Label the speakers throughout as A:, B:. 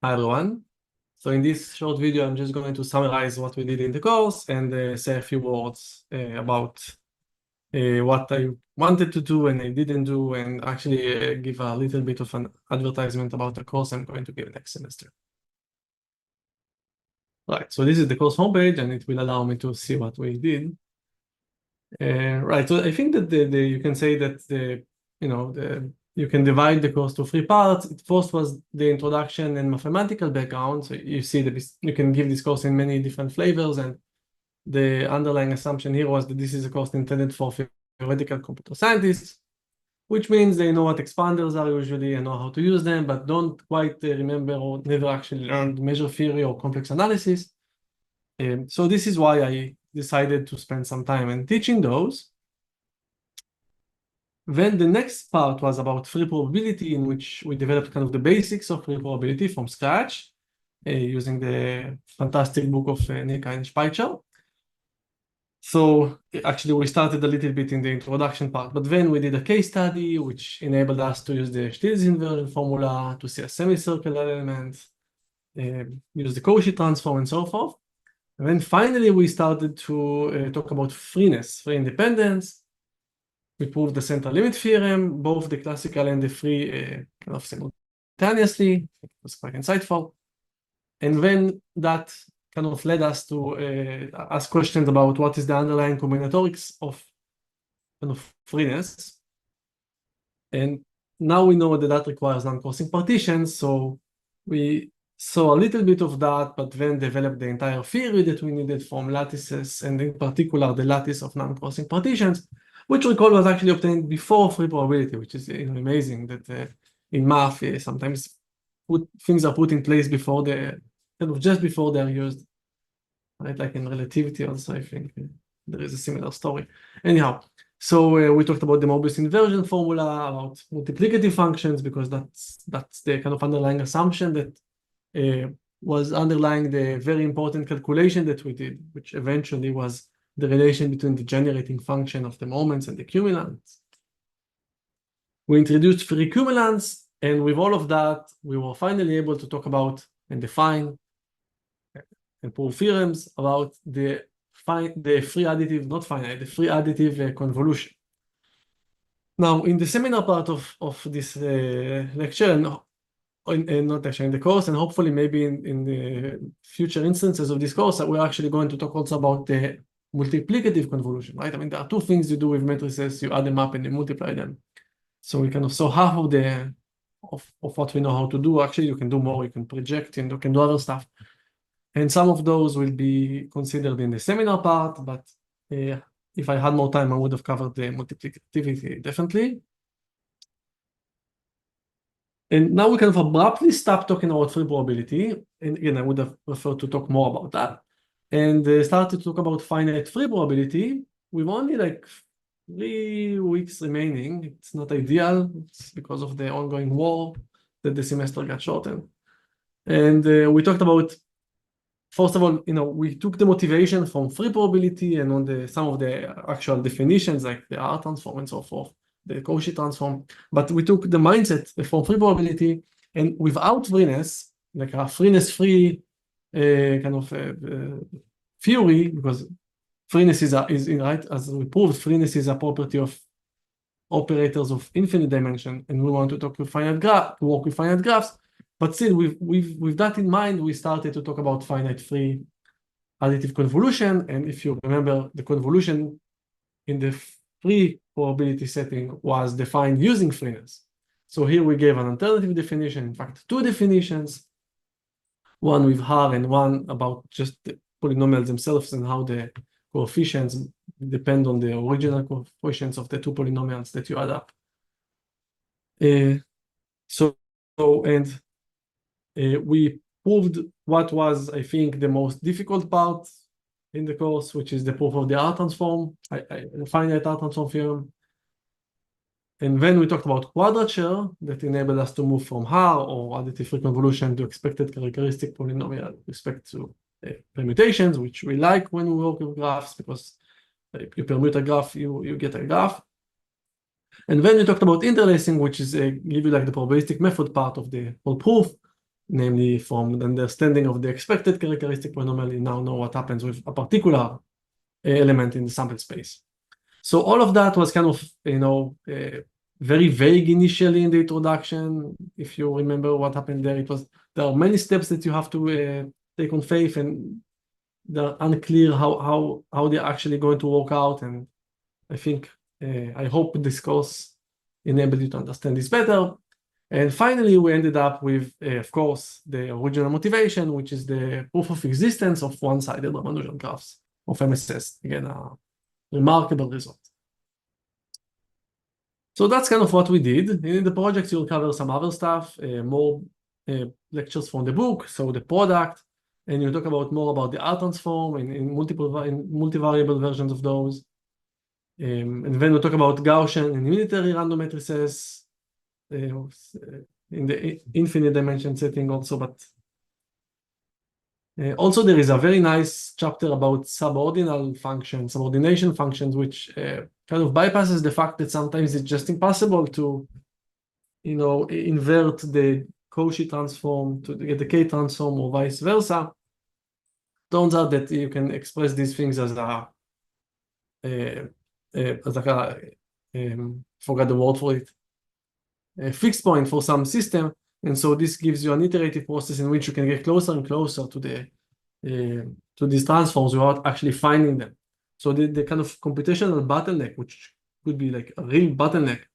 A: Hi everyone. So in this short video, I'm just going to summarize what we did in the course and say a few words about what I wanted to do and I didn't do, and actually give a little bit of an advertisement about the course I'm going to give next semester. Right, so this is the course homepage and it will allow me to see what we did. Right, so I think that you can say that you can divide the course to three parts. First was the introduction and mathematical background. So you see that you can give this course in many different flavors, and the underlying assumption here was that this is a course intended for theoretical computer scientists, which means they know what expanders are usually and know how to use them, but don't quite remember or never actually learned measure theory or complex analysis. So this is why I decided to spend some time in teaching those. Then the next part was about free probability, in which we developed kind of the basics of free probability from scratch, using the fantastic book of Nika and Speicher. So actually we started a little bit in the introduction part, but then we did a case study which enabled us to use the Stiel's inversion formula to see a semicircular element, use the Cauchy transform and so forth. And then finally we started to talk about freeness, free independence. We proved the central limit theorem, both the classical and the free kind of simultaneously. It was quite insightful. And then that kind of led us to ask questions about what is the underlying combinatorics of kind of freeness. And now we know that that requires non-crossing partitions, so we saw a little bit of that, but then developed the entire theory that we needed from lattices, and in particular the lattice of non-crossing partitions, which recall was actually obtained before free probability, which is amazing that in math sometimes things are put in place before kind of just before they're used, right? Like in relativity also, I think there is a similar story. Anyhow, so we talked about the Mobius inversion formula, about multiplicative functions, because that's the kind of underlying assumption that was underlying the very important calculation that we did, which eventually was the relation between the generating function of the moments and the cumulants. We introduced free cumulants, and with all of that, we were finally able to talk about and define and prove theorems about the free additive, not finite, the free additive convolution. Now, in the seminar part of this lecture, and not actually in the course, and hopefully maybe in the future instances of this course, we're actually going to talk also about the multiplicative convolution, right? I mean, there are two things you do with matrices: you add them up and you multiply them. So we kind of saw half of what we know how to do. Actually, you can do more, you can project, and you can do other stuff. And some of those will be considered in the seminar part, but if I had more time, I would have covered the multiplicativity definitely. And now we kind of abruptly stop talking about free probability. And again, I would have preferred to talk more about that. And start to talk about finite free probability with only like 3 weeks remaining. It's not ideal. It's because of the ongoing war that the semester got shortened. And we talked about, first of all, we took the motivation from free probability and on some of the actual definitions, like the R transform and so forth, the Cauchy transform. But we took the mindset from free probability, and without freeness, like a freeness-free kind of theory, because freeness is right, as we proved, freeness is a property of operators of infinite dimension, and we want to work with finite graphs. But still, with that in mind, we started to talk about finite free additive convolution. And if you remember, the convolution in the free probability setting was defined using freeness. So here we gave an alternative definition, in fact, 2 definitions, one with R and one about just the polynomials themselves and how the coefficients depend on the original coefficients of the 2 polynomials that you add up. We proved what was, I think, the most difficult part in the course, which is the proof of the R transform, finite R transform theorem. And then we talked about quadrature that enabled us to move from R or additive free convolution to expected characteristic polynomial with respect to permutations, which we like when we work with graphs, because if you permute a graph, you get a graph. And then we talked about interlacing, which is give you like the probabilistic method part of the whole proof. namely from the understanding of the expected characteristic polynomial, you now know what happens with a particular element in the sample space. So all of that was kind of, very vague initially in the introduction. If you remember what happened there, there are many steps that you have to take on faith, and they're unclear how they're actually going to work out. And I think, I hope this course enabled you to understand this better. And finally, we ended up with, of course, the original motivation, which is the proof of existence of one-sided Ramanujan graphs of MSS. Again, a remarkable result. So that's kind of what we did. In the project, you'll cover some other stuff, more lectures from the book, so the product, and you talk about more about the R transform in multivariable versions of those. And then we talk about Gaussian and unitary random matrices in the infinite dimension setting also, but also there is a very nice chapter about subordination functions, which kind of bypasses the fact that sometimes it's just impossible to, invert the Cauchy transform to get the K transform or vice versa. Turns out that you can express these things as forgot the word for it, a fixed point for some system. And so this gives you an iterative process in which you can get closer and closer to these transforms without actually finding them. So the kind of computational bottleneck, which could be like a real bottleneck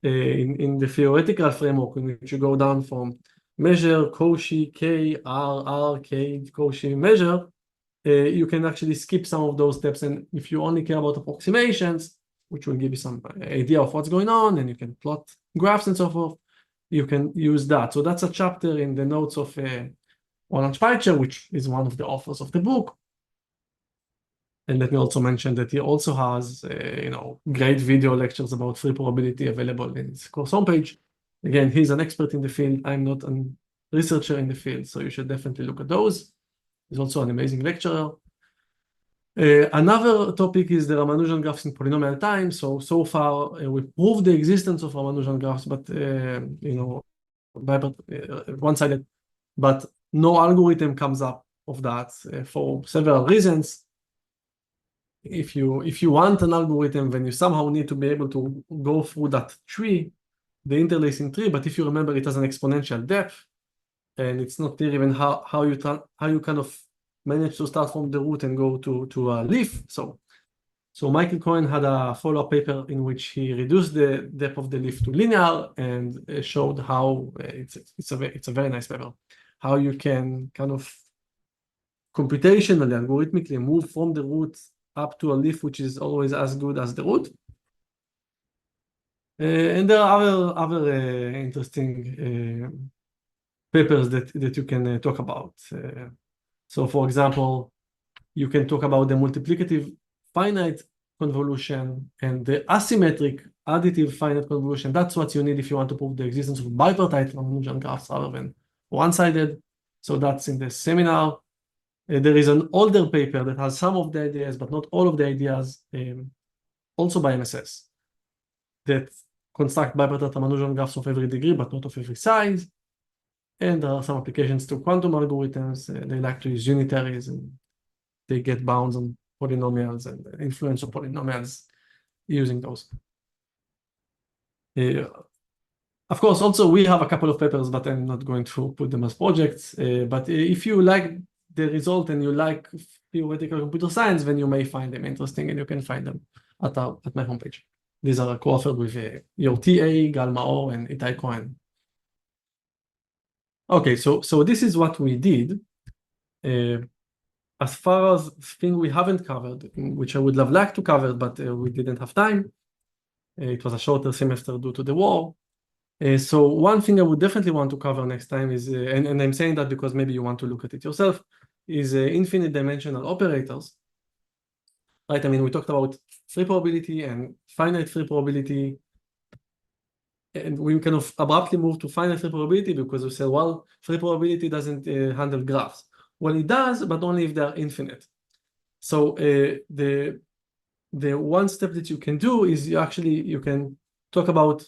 A: in the theoretical framework, in which you go down from measure, Cauchy, K, R, K, Cauchy, measure, you can actually skip some of those steps. And if you only care about approximations, which will give you some idea of what's going on, and you can plot graphs and so forth, you can use that. So that's a chapter in the notes of Roland Speicher, which is one of the authors of the book. And let me also mention that he also has, great video lectures about free probability available in his course homepage. Again, he's an expert in the field. I'm not a researcher in the field, so you should definitely look at those. He's also an amazing lecturer. Another topic is the Ramanujan graphs in polynomial time. So far, we proved the existence of Ramanujan graphs, but, one-sided, but no algorithm comes up of that for several reasons. If you want an algorithm, then you somehow need to be able to go through that tree, the interlacing tree. But if you remember, it has an exponential depth, and it's not clear even how you kind of manage to start from the root and go to a leaf. So Michael Cohen had a follow-up paper in which he reduced the depth of the leaf to linear and showed how it's a very nice paper, how you can kind of computationally, algorithmically move from the root up to a leaf which is always as good as the root. And there are other interesting papers that you can talk about. So for example, you can talk about the multiplicative finite convolution and the asymmetric additive finite convolution. That's what you need if you want to prove the existence of bipartite Ramanujan graphs rather than one-sided. So that's in the seminar. There is an older paper that has some of the ideas, but not all of the ideas, also by MSS, that construct bipartite Ramanujan graphs of every degree, but not of every size. And there are some applications to quantum algorithms. They like to use unitaries, and they get bounds on polynomials and influence of polynomials using those. Of course, also we have a couple of papers, but I'm not going to put them as projects. But if you like the result and you like theoretical computer science, then you may find them interesting, and you can find them at my homepage. These are co-authored with your TA, Gal Maor, and Itai Cohen. Okay, so this is what we did. As far as things we haven't covered, which I would have liked to cover, but we didn't have time. It was a shorter semester due to the war. So one thing I would definitely want to cover next time is, and I'm saying that because maybe you want to look at it yourself, is infinite dimensional operators. Right? I mean, we talked about free probability and finite free probability, and we kind of abruptly moved to finite free probability because we said, well, free probability doesn't handle graphs. Well, it does, but only if they are infinite. So the one step that you can do is you can talk about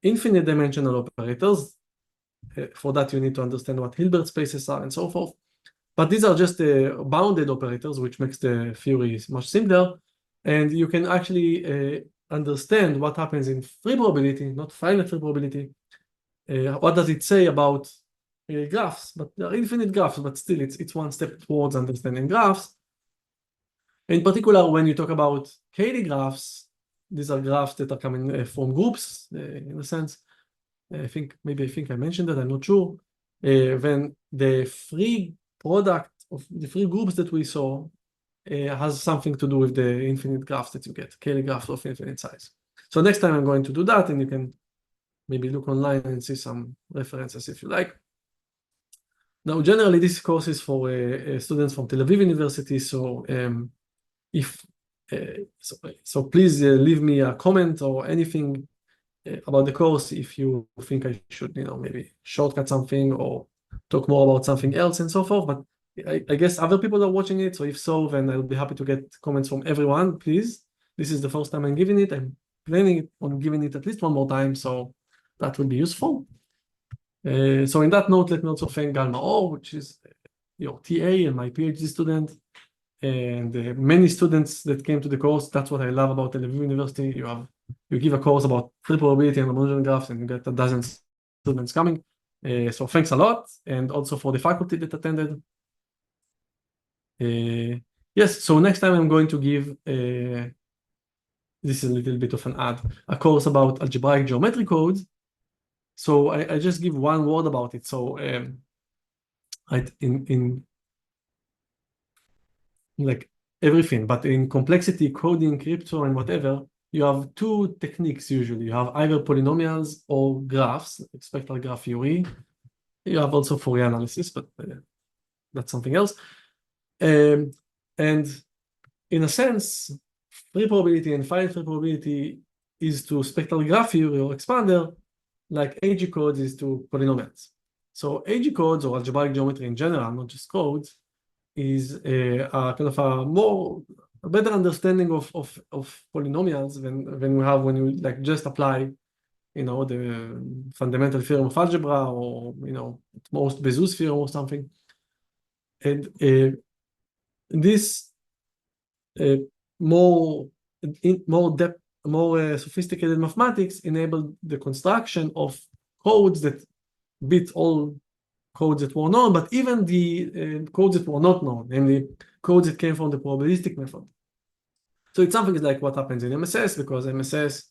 A: infinite dimensional operators For that, you need to understand what Hilbert spaces are and so forth. But these are just the bounded operators, which makes the theory much simpler. And you can actually understand what happens in free probability, not finite free probability. What does it say about graphs? But there are infinite graphs, but still it's one step towards understanding graphs. In particular, when you talk about Cayley graphs, these are graphs that are coming from groups, in a sense. I think I mentioned that, I'm not sure. Then the free product of the free groups that we saw has something to do with the infinite graphs that you get, Cayley graphs of infinite size. So next time I'm going to do that, and you can maybe look online and see some references if you like. Now, generally, this course is for students from Tel Aviv University, so so please leave me a comment or anything about the course if you think I should, maybe shortcut something or talk more about something else and so forth. But I guess other people are watching it, so if so, then I'll be happy to get comments from everyone, please. This is the first time I'm giving it. I'm planning on giving it at least one more time, so that will be useful. So in that note, let me also thank Gal Maor, which is your TA and my PhD student, and many students that came to the course. That's what I love about Tel Aviv University. You give a course about free probability and Ramanujan graphs, and you get a dozen students coming. So thanks a lot, and also for the faculty that attended. Yes, so next time I'm going to give, this is a little bit of an ad, a course about algebraic geometry codes. So I just give one word about it. So in like everything, but in complexity, coding, crypto, and whatever, you have two techniques usually. You have either polynomials or graphs, like spectral graph theory. You have also Fourier analysis, but that's something else. And in a sense, free probability and finite free probability is to spectral graph theory or expander, like AG codes is to polynomials. So AG codes or algebraic geometry in general, not just codes, is a kind of a better understanding of polynomials than we have when you like just apply, the fundamental theorem of algebra or at most Bezoos theorem or something. And this more sophisticated mathematics enabled the construction of codes that beat all codes that were known, but even the codes that were not known, namely codes that came from the probabilistic method. So it's something like what happens in MSS, because MSS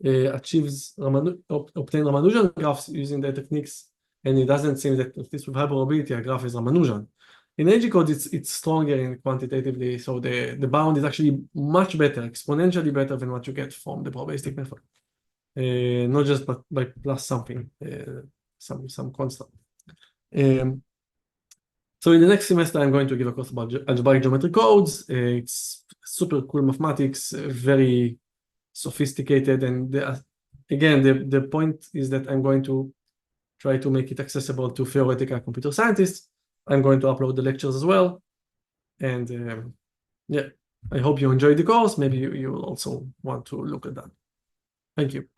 A: obtains Ramanujan graphs using the techniques, and it doesn't seem that at least with high probability a graph is Ramanujan. In AG codes, it's stronger in quantitatively, so the bound is actually much better, exponentially better than what you get from the probabilistic method. Not just by plus something, some constant. So in the next semester, I'm going to give a course about algebraic geometry codes. It's super cool mathematics, very sophisticated, and again, the point is that I'm going to try to make it accessible to theoretical computer scientists. I'm going to upload the lectures as well. And yeah, I hope you enjoyed the course. Maybe you will also want to look at that. Thank you.